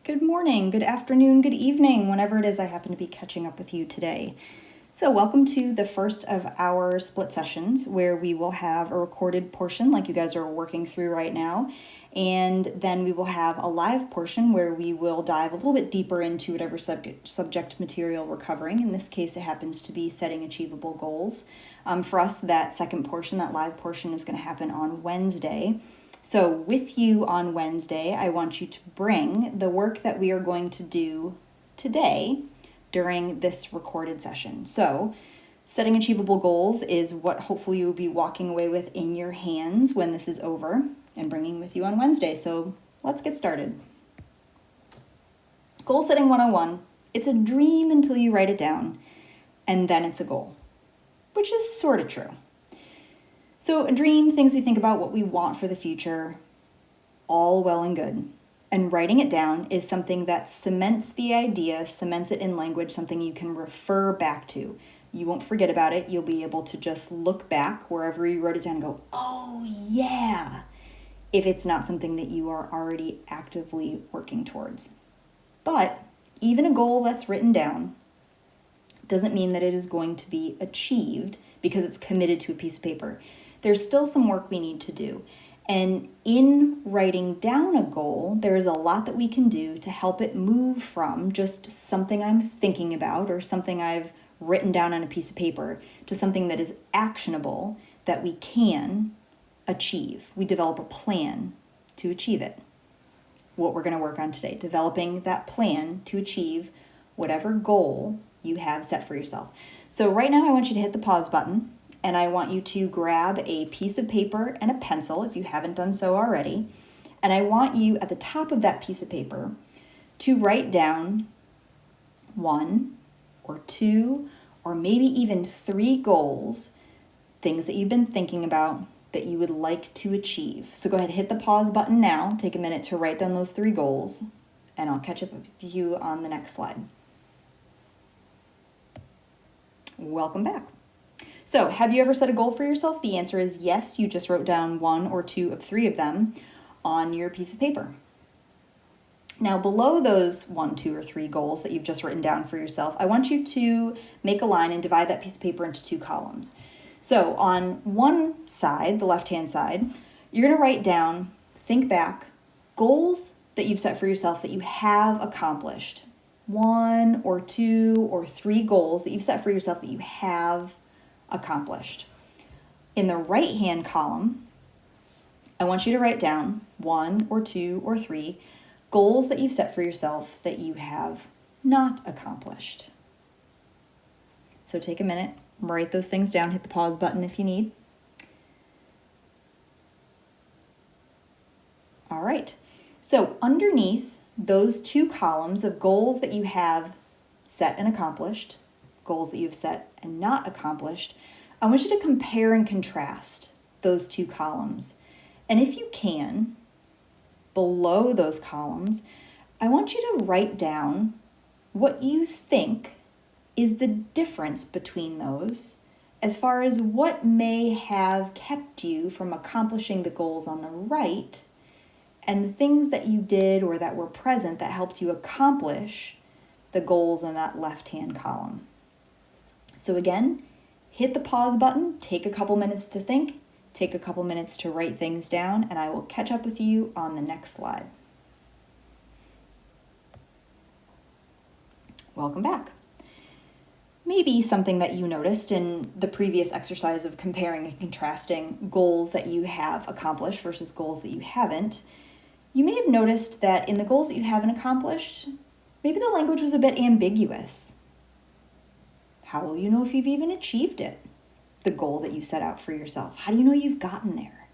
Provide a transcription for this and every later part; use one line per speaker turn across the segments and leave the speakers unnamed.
Good morning, good afternoon, good evening, whenever it is I happen to be catching up with you today. So welcome to the first of our split sessions where we will have a recorded portion like you guys are working through right now. And then we will have a live portion where we will dive a little bit deeper into whatever subject material we're covering. In this case, it happens to be setting achievable goals. For us, that second portion, that live portion, is going to happen on Wednesday. So with you on Wednesday, I want you to bring the work that we are going to do today during this recorded session. So setting achievable goals is what hopefully you'll be walking away with in your hands when this is over and bringing with you on Wednesday. So let's get started. Goal setting 101. It's a dream until you write it down, and then it's a goal, which is sort of true. So a dream, things we think about, what we want for the future, all well and good. And writing it down is something that cements the idea, cements it in language, something you can refer back to. You won't forget about it. You'll be able to just look back wherever you wrote it down and go, oh yeah, if it's not something that you are already actively working towards. But even a goal that's written down doesn't mean that it is going to be achieved because it's committed to a piece of paper. There's still some work we need to do. And in writing down a goal, there's a lot that we can do to help it move from just something I'm thinking about or something I've written down on a piece of paper to something that is actionable that we can achieve. We develop a plan to achieve it. What we're going to work on today, developing that plan to achieve whatever goal you have set for yourself. So right now I want you to hit the pause button. And I want you to grab a piece of paper and a pencil if you haven't done so already. And I want you at the top of that piece of paper to write down 1 or 2 or maybe even 3 goals, things that you've been thinking about that you would like to achieve. So go ahead, hit the pause button now. Take a minute to write down those 3 goals, and I'll catch up with you on the next slide. Welcome back. So, have you ever set a goal for yourself? The answer is yes. You just wrote down 1 or 2 of 3 of them on your piece of paper. Now, below those 1, 2, or 3 goals that you've just written down for yourself, I want you to make a line and divide that piece of paper into 2 columns. So, on one side, the left-hand side, you're going to write down, think back, goals that you've set for yourself that you have accomplished. 1 or 2 or 3 goals that you've set for yourself that you have accomplished. In the right-hand column, I want you to write down 1 or 2 or 3 goals that you've set for yourself that you have not accomplished. So take a minute, write those things down, hit the pause button if you need. All right, so underneath those 2 columns of goals that you have set and accomplished, goals that you've set and not accomplished, I want you to compare and contrast those 2 columns. And if you can, below those columns, I want you to write down what you think is the difference between those as far as what may have kept you from accomplishing the goals on the right and the things that you did or that were present that helped you accomplish the goals in that left-hand column. So again, hit the pause button, take a couple minutes to think, take a couple minutes to write things down, and I will catch up with you on the next slide. Welcome back. Maybe something that you noticed in the previous exercise of comparing and contrasting goals that you have accomplished versus goals that you haven't, you may have noticed that in the goals that you haven't accomplished, maybe the language was a bit ambiguous. How will you know if you've even achieved it? The goal that you set out for yourself. How do you know you've gotten there?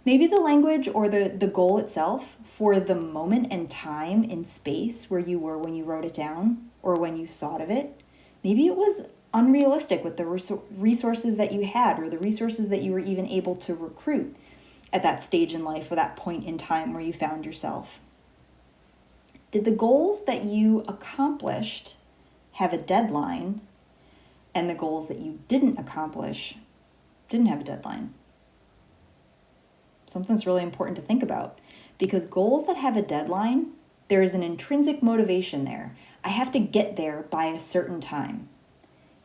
Maybe the language or the goal itself for the moment and time and space where you were when you wrote it down or when you thought of it, maybe it was unrealistic with the resources that you had or the resources that you were even able to recruit at that stage in life or that point in time where you found yourself. Did the goals that you accomplished have a deadline and the goals that you didn't accomplish didn't have a deadline? Something's really important to think about because goals that have a deadline There is an intrinsic motivation there. I have to get there by a certain time.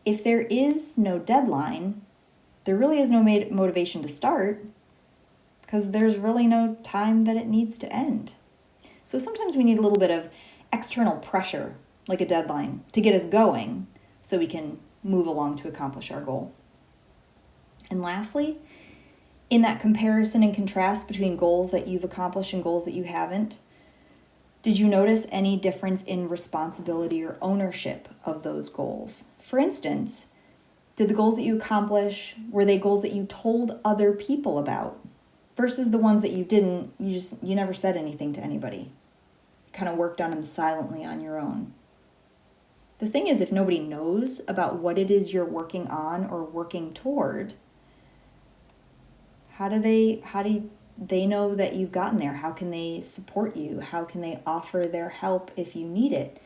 If there is no deadline, there really is no motivation to start because there's really no time that it needs to end. So sometimes we need a little bit of external pressure, like a deadline, to get us going so we can move along to accomplish our goal. And lastly, in that comparison and contrast between goals that you've accomplished and goals that you haven't, did you notice any difference in responsibility or ownership of those goals? For instance, did the goals that you accomplish, were they goals that you told other people about versus the ones that you didn't, you never said anything to anybody? You kind of worked on them silently on your own. The thing is, if nobody knows about what it is you're working on or working toward, how do they know that you've gotten there? How can they support you? How can they offer their help if you need it?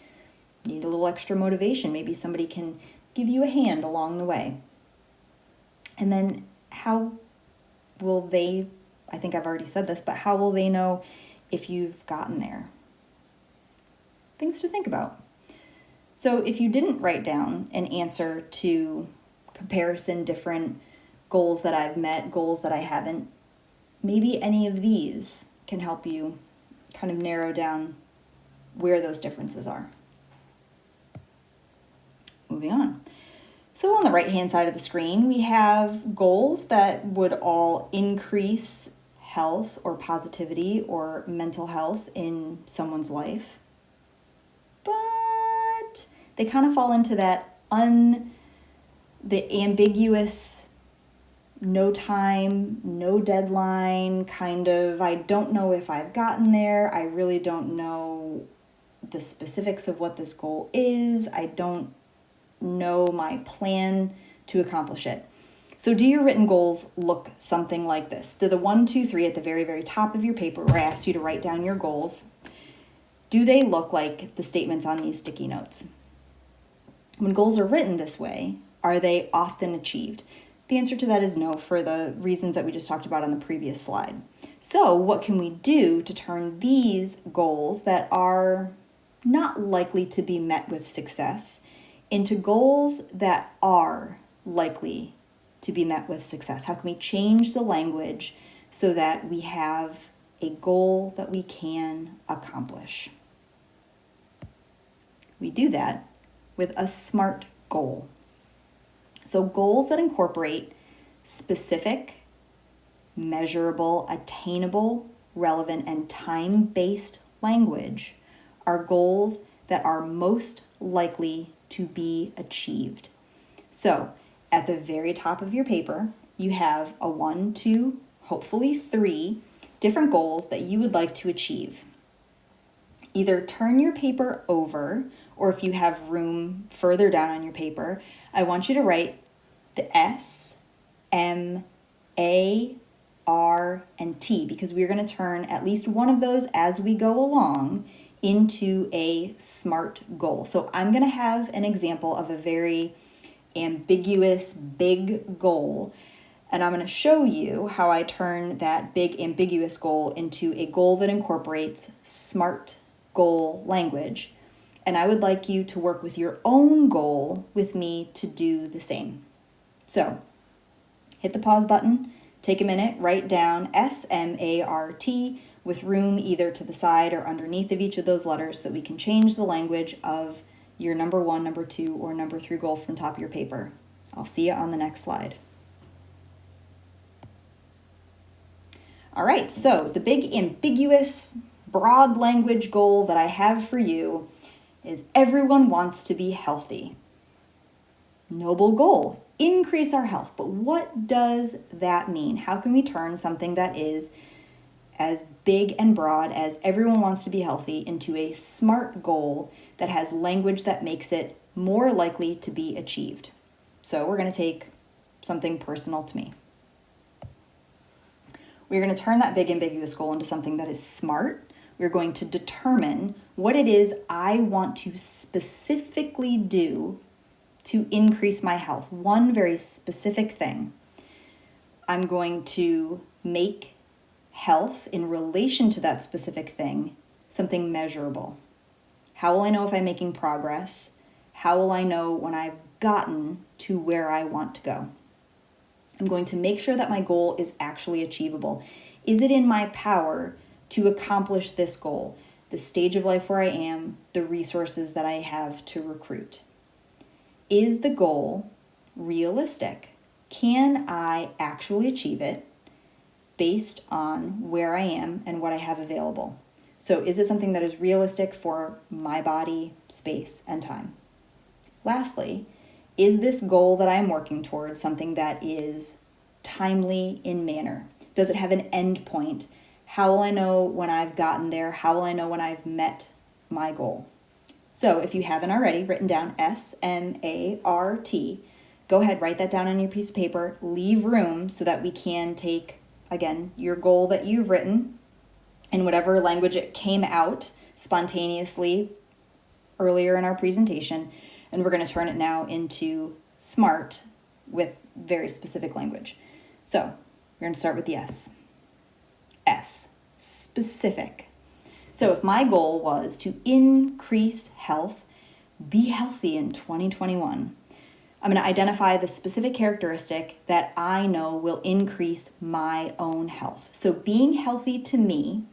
You need a little extra motivation. Maybe somebody can give you a hand along the way. And then how will they, I think I've already said this, but how will they know if you've gotten there? Things to think about. So if you didn't write down an answer to comparison different goals that I've met, goals that I haven't, maybe any of these can help you kind of narrow down where those differences are. Moving on. So on the right-hand side of the screen, we have goals that would all increase health or positivity or mental health in someone's life. But they kind of fall into that the ambiguous, no time, no deadline, kind of, I don't know if I've gotten there. I really don't know the specifics of what this goal is. I don't know my plan to accomplish it. So do your written goals look something like this? Do the 1, 2, 3 at the very, very top of your paper where I asked you to write down your goals, do they look like the statements on these sticky notes? When goals are written this way, are they often achieved? The answer to that is no, for the reasons that we just talked about on the previous slide. So what can we do to turn these goals that are not likely to be met with success into goals that are likely to be met with success? How can we change the language so that we have a goal that we can accomplish? We do that with a SMART goal. So goals that incorporate specific, measurable, attainable, relevant, and time-based language are goals that are most likely to be achieved. So at the very top of your paper, you have a 1, 2, hopefully 3 different goals that you would like to achieve. Either turn your paper over, or if you have room further down on your paper, I want you to write the S, M, A, R, and T, because we're going to turn at least one of those as we go along into a SMART goal. So I'm going to have an example of a very ambiguous, big goal, and I'm going to show you how I turn that big, ambiguous goal into a goal that incorporates SMART goal language. And I would like you to work with your own goal with me to do the same. So hit the pause button, take a minute, write down SMART with room either to the side or underneath of each of those letters so that we can change the language of your number 1, number 2, or number 3 goal from top of your paper. I'll see you on the next slide. All right, so the big, ambiguous, broad language goal that I have for you is everyone wants to be healthy. Noble goal, increase our health. But what does that mean? How can we turn something that is as big and broad as everyone wants to be healthy into a SMART goal that has language that makes it more likely to be achieved? So we're going to take something personal to me. We're going to turn that big ambiguous goal into something that is SMART. We're going to determine what it is I want to specifically do to increase my health. One very specific thing. I'm going to make health in relation to that specific thing something measurable. How will I know if I'm making progress? How will I know when I've gotten to where I want to go? I'm going to make sure that my goal is actually achievable. Is it in my power to accomplish this goal, the stage of life where I am, the resources that I have to recruit? Is the goal realistic? Can I actually achieve it based on where I am and what I have available? So is it something that is realistic for my body, space, and time? Lastly, is this goal that I'm working towards something that is timely in manner? Does it have an end point? How will I know when I've gotten there? How will I know when I've met my goal? So if you haven't already written down SMART, go ahead, write that down on your piece of paper. Leave room so that we can take, again, your goal that you've written in whatever language it came out spontaneously earlier in our presentation, and we're going to turn it now into SMART with very specific language. So we're going to start with the S. S, specific. So if my goal was to increase health, be healthy in 2021, I'm going to identify the specific characteristic that I know will increase my own health. So being healthy to me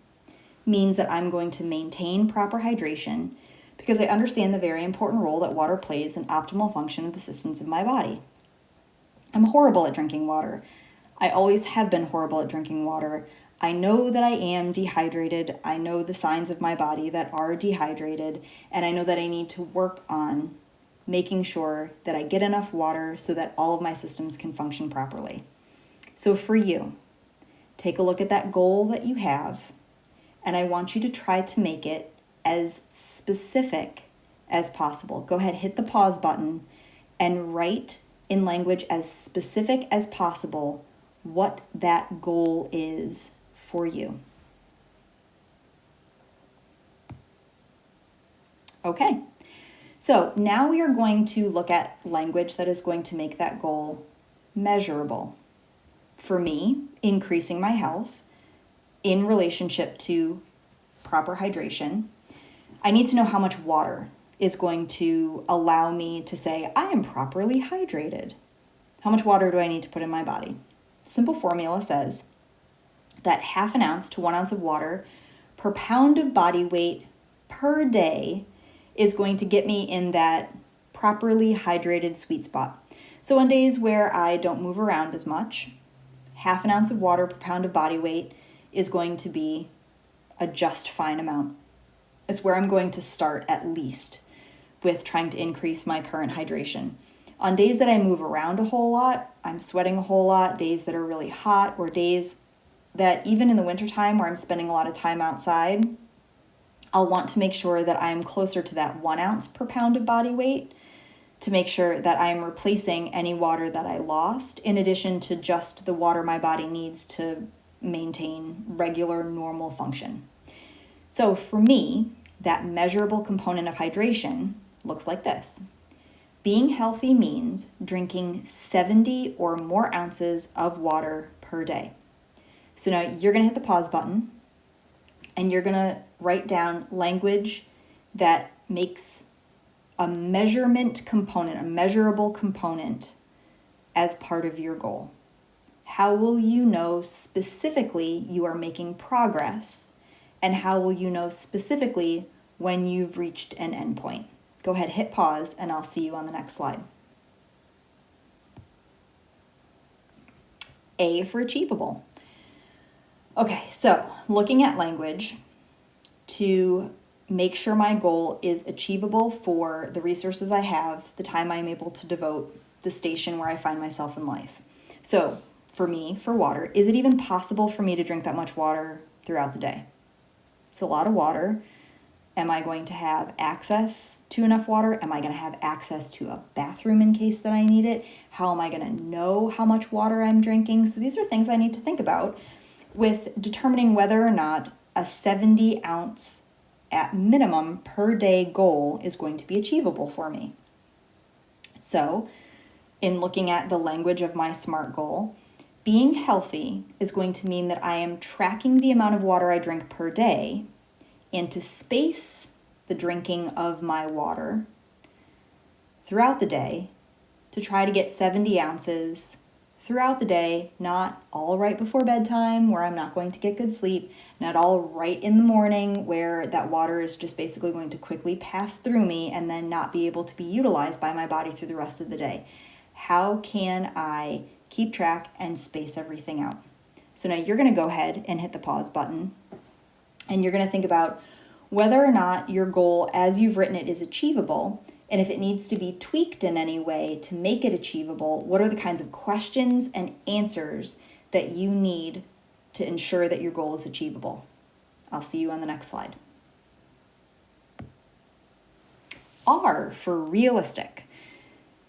means that I'm going to maintain proper hydration because I understand the very important role that water plays in optimal function of the systems of my body. I'm horrible at drinking water. I always have been horrible at drinking water. I know that I am dehydrated. I know the signs of my body that are dehydrated, and I know that I need to work on making sure that I get enough water so that all of my systems can function properly. So for you, take a look at that goal that you have, and I want you to try to make it as specific as possible. Go ahead, hit the pause button, and write in language as specific as possible what that goal is for you. Okay, so now we are going to look at language that is going to make that goal measurable. For me, increasing my health in relationship to proper hydration, I need to know how much water is going to allow me to say I am properly hydrated. How much water do I need to put in my body? Simple formula says that 1/2 ounce to 1 ounce of water per pound of body weight per day is going to get me in that properly hydrated sweet spot. So on days where I don't move around as much, 1/2 ounce of water per pound of body weight is going to be a just fine amount. It's where I'm going to start at least with trying to increase my current hydration. On days that I move around a whole lot, I'm sweating a whole lot, days that are really hot, or days that even in the wintertime where I'm spending a lot of time outside, I'll want to make sure that I'm closer to that 1 ounce per pound of body weight to make sure that I'm replacing any water that I lost, in addition to just the water my body needs to maintain regular, normal function. So for me, that measurable component of hydration looks like this. Being healthy means drinking 70 or more ounces of water per day. So now you're going to hit the pause button and you're going to write down language that makes a measurement component, a measurable component as part of your goal. How will you know specifically you are making progress? And how will you know specifically when you've reached an endpoint? Go ahead, hit pause, and I'll see you on the next slide. A for achievable. Okay, so looking at language to make sure my goal is achievable for the resources I have, the time I'm able to devote, the station where I find myself in life. So for me, for water, is it even possible for me to drink that much water throughout the day? It's a lot of water. Am I going to have access to enough water? Am I going to have access to a bathroom in case that I need it? How am I going to know how much water I'm drinking? So these are things I need to think about with determining whether or not a 70 ounce at minimum per day goal is going to be achievable for me. So in looking at the language of my SMART goal, being healthy is going to mean that I am tracking the amount of water I drink per day and to space the drinking of my water throughout the day to try to get 70 ounces throughout the day, not all right before bedtime where I'm not going to get good sleep, not all right in the morning where that water is just basically going to quickly pass through me and then not be able to be utilized by my body through the rest of the day. How can I keep track and space everything out? So now you're going to go ahead and hit the pause button, and you're going to think about whether or not your goal as you've written it is achievable. And if it needs to be tweaked in any way to make it achievable, what are the kinds of questions and answers that you need to ensure that your goal is achievable? I'll see you on the next slide. R for realistic.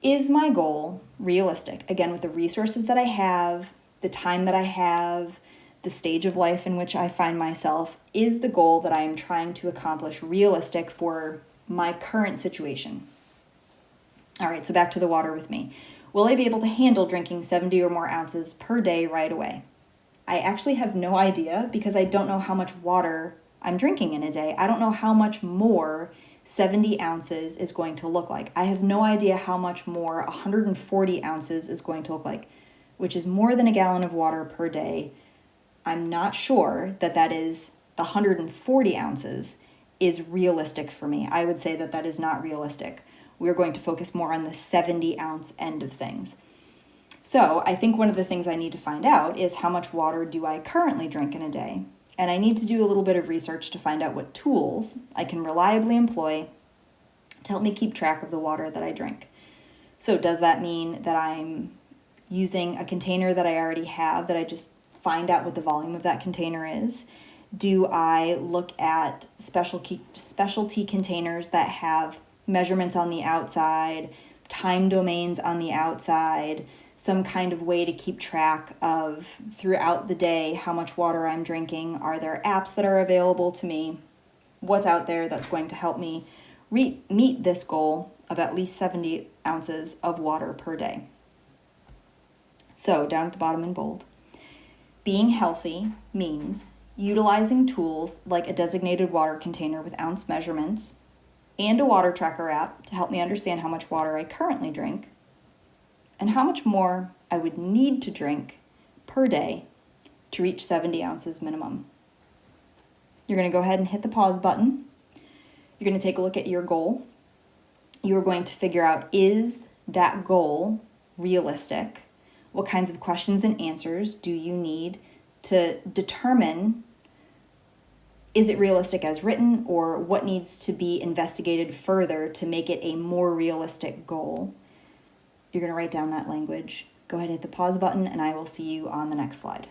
Is my goal realistic? Again, with the resources that I have, the time that I have, the stage of life in which I find myself, is the goal that I am trying to accomplish realistic for my current situation? All right, so back to the water with me. Will I be able to handle drinking 70 or more ounces per day right away? I actually have no idea because I don't know how much water I'm drinking in a day. I don't know how much more 70 ounces is going to look like. I have no idea how much more 140 ounces is going to look like, which is more than a gallon of water per day. I'm not sure that that is the 140 ounces is realistic for me. I would say that that is not realistic. We're going to focus more on the 70 ounce end of things. So I think one of the things I need to find out is how much water do I currently drink in a day? And I need to do a little bit of research to find out what tools I can reliably employ to help me keep track of the water that I drink. So does that mean that I'm using a container that I already have, that I just find out what the volume of that container is? Do I look at specialty containers that have measurements on the outside, time domains on the outside, some kind of way to keep track of throughout the day how much water I'm drinking? Are there apps that are available to me? What's out there that's going to help me meet this goal of at least 70 ounces of water per day? So down at the bottom in bold, being healthy means utilizing tools like a designated water container with ounce measurements and a water tracker app to help me understand how much water I currently drink and how much more I would need to drink per day to reach 70 ounces minimum. You're going to go ahead and hit the pause button. You're going to take a look at your goal. You're going to figure out, is that goal realistic? What kinds of questions and answers do you need to determine, is it realistic as written, or what needs to be investigated further to make it a more realistic goal? You're going to write down that language. Go ahead and hit the pause button, and I will see you on the next slide.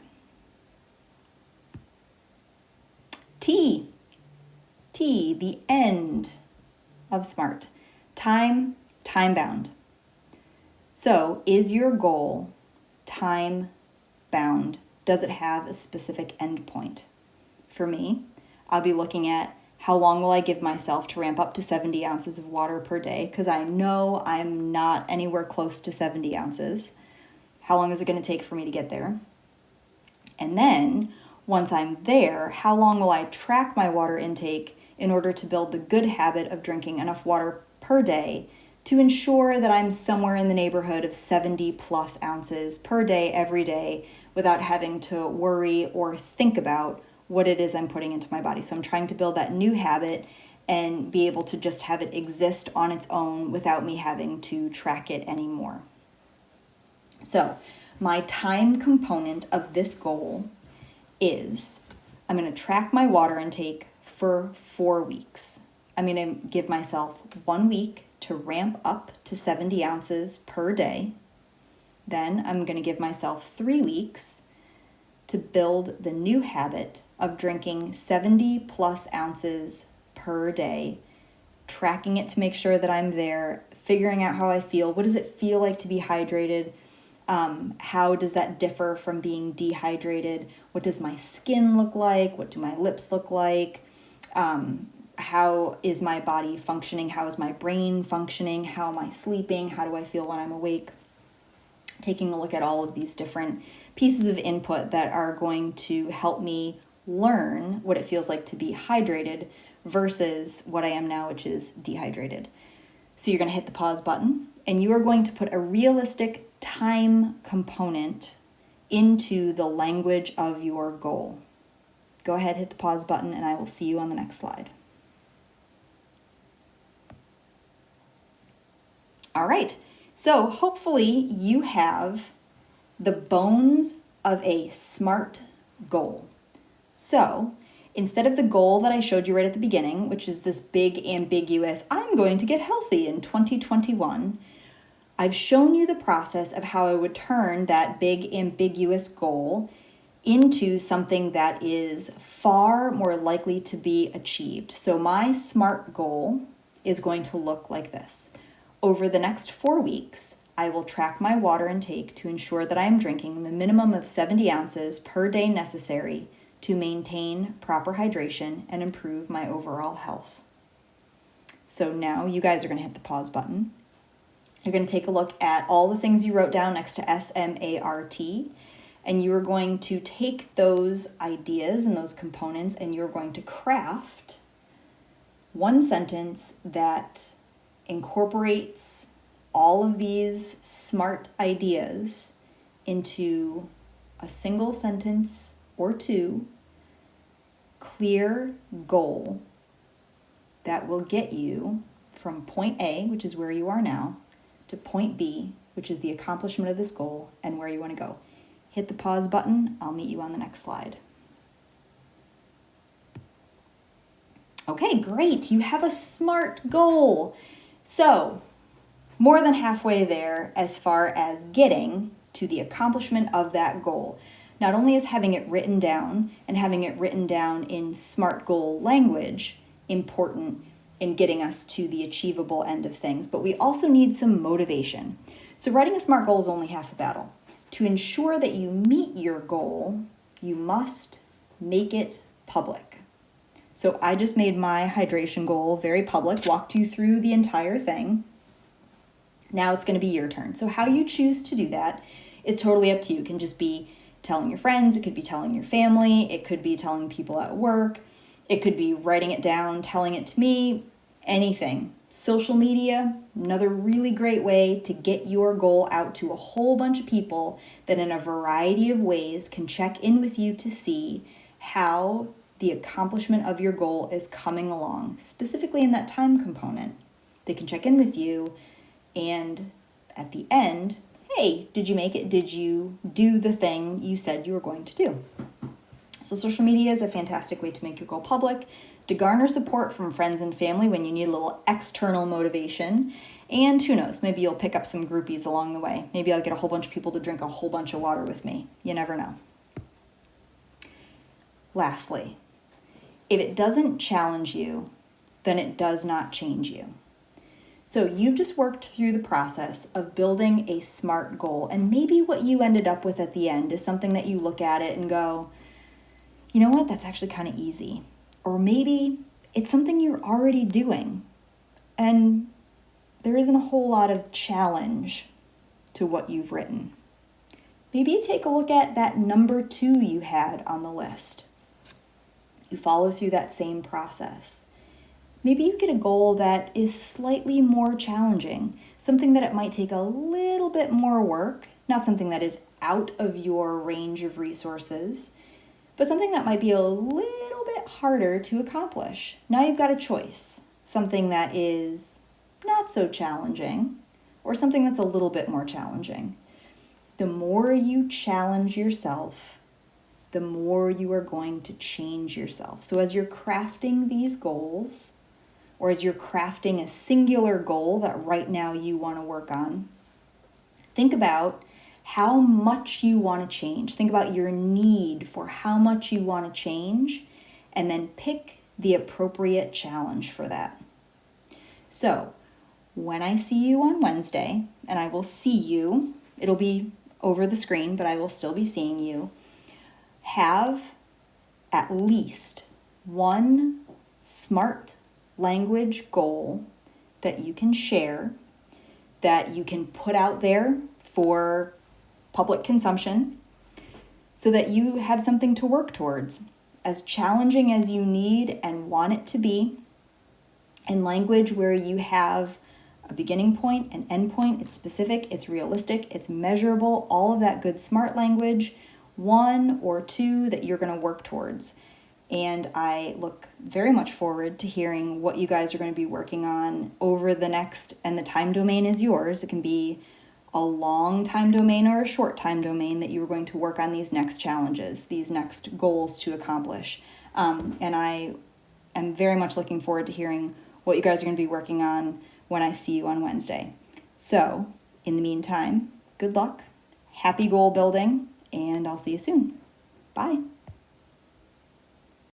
T, the end of SMART. Time bound. So is your goal time bound? Does it have a specific end point? For me, I'll be looking at how long will I give myself to ramp up to 70 ounces of water per day, because I know I'm not anywhere close to 70 ounces. How long is it going to take for me to get there? And then once I'm there, how long will I track my water intake in order to build the good habit of drinking enough water per day to ensure that I'm somewhere in the neighborhood of 70 plus ounces per day, every day, without having to worry or think about what it is I'm putting into my body. So I'm trying to build that new habit and be able to just have it exist on its own without me having to track it anymore. So my time component of this goal is I'm going to track my water intake for 4 weeks. I'm going to give myself 1 week to ramp up to 70 ounces per day. Then I'm going to give myself 3 weeks to build the new habit of drinking 70 plus ounces per day, tracking it to make sure that I'm there, figuring out how I feel. What does it feel like to be hydrated? How does that differ from being dehydrated? What does my skin look like? What do my lips look like? How is my body functioning? How is my brain functioning? How am I sleeping? How do I feel when I'm awake? Taking a look at all of these different pieces of input that are going to help me learn what it feels like to be hydrated versus what I am now, which is dehydrated. So you're going to hit the pause button and you are going to put a realistic time component into the language of your goal. Go ahead, hit the pause button, and I will see you on the next slide. All right, so hopefully you have the bones of a SMART goal. So instead of the goal that I showed you right at the beginning, which is this big ambiguous, I'm going to get healthy in 2021, I've shown you the process of how I would turn that big ambiguous goal into something that is far more likely to be achieved. So my SMART goal is going to look like this. Over the next 4 weeks, I will track my water intake to ensure that I am drinking the minimum of 70 ounces per day necessary to maintain proper hydration and improve my overall health. So now you guys are going to hit the pause button. You're going to take a look at all the things you wrote down next to SMART, and you are going to take those ideas and those components and you're going to craft one sentence that incorporates all of these SMART ideas into a single sentence or two, clear goal that will get you from point A, which is where you are now, to point B, which is the accomplishment of this goal and where you want to go. Hit the pause button. I'll meet you on the next slide. Okay, great. You have a SMART goal. So, more than halfway there as far as getting to the accomplishment of that goal. Not only is having it written down and having it written down in SMART goal language important in getting us to the achievable end of things, but we also need some motivation. So writing a SMART goal is only half the battle. To ensure that you meet your goal, you must make it public. So I just made my hydration goal very public, walked you through the entire thing. Now it's going to be your turn. So how you choose to do that is totally up to you. It can just be telling your friends, it could be telling your family, it could be telling people at work, it could be writing it down, telling it to me, anything. Social media, another really great way to get your goal out to a whole bunch of people that in a variety of ways can check in with you to see how the accomplishment of your goal is coming along, specifically in that time component. They can check in with you and at the end, hey, did you make it? Did you do the thing you said you were going to do? So social media is a fantastic way to make your goal public, to garner support from friends and family when you need a little external motivation. And who knows, maybe you'll pick up some groupies along the way. Maybe I'll get a whole bunch of people to drink a whole bunch of water with me. You never know. Lastly, if it doesn't challenge you, then it does not change you. So you've just worked through the process of building a SMART goal, and maybe what you ended up with at the end is something that you look at it and go, you know what, that's actually kind of easy. Or maybe it's something you're already doing and there isn't a whole lot of challenge to what you've written. Maybe you take a look at that number 2 you had on the list. You follow through that same process. Maybe you get a goal that is slightly more challenging, something that it might take a little bit more work, not something that is out of your range of resources, but something that might be a little bit harder to accomplish. Now you've got a choice, something that is not so challenging or something that's a little bit more challenging. The more you challenge yourself, the more you are going to change yourself. So as you're crafting these goals, or as you're crafting a singular goal that right now you want to work on, think about how much you want to change. Think about your need for how much you want to change, and then pick the appropriate challenge for that. So when I see you on Wednesday, and I will see you, it'll be over the screen, but I will still be seeing you, have at least one SMART language goal that you can share, that you can put out there for public consumption, so that you have something to work towards. as challenging as you need and want it to be, in language where you have a beginning point, an end point, it's specific, it's realistic, it's measurable, all of that good SMART language, 1 or 2 that you're going to work towards. And I look very much forward to hearing what you guys are going to be working on over the next, and the time domain is yours. It can be a long time domain or a short time domain that you are going to work on these next challenges, these next goals to accomplish. And I am very much looking forward to hearing what you guys are going to be working on when I see you on Wednesday. So, in the meantime, good luck, happy goal building, and I'll see you soon. Bye.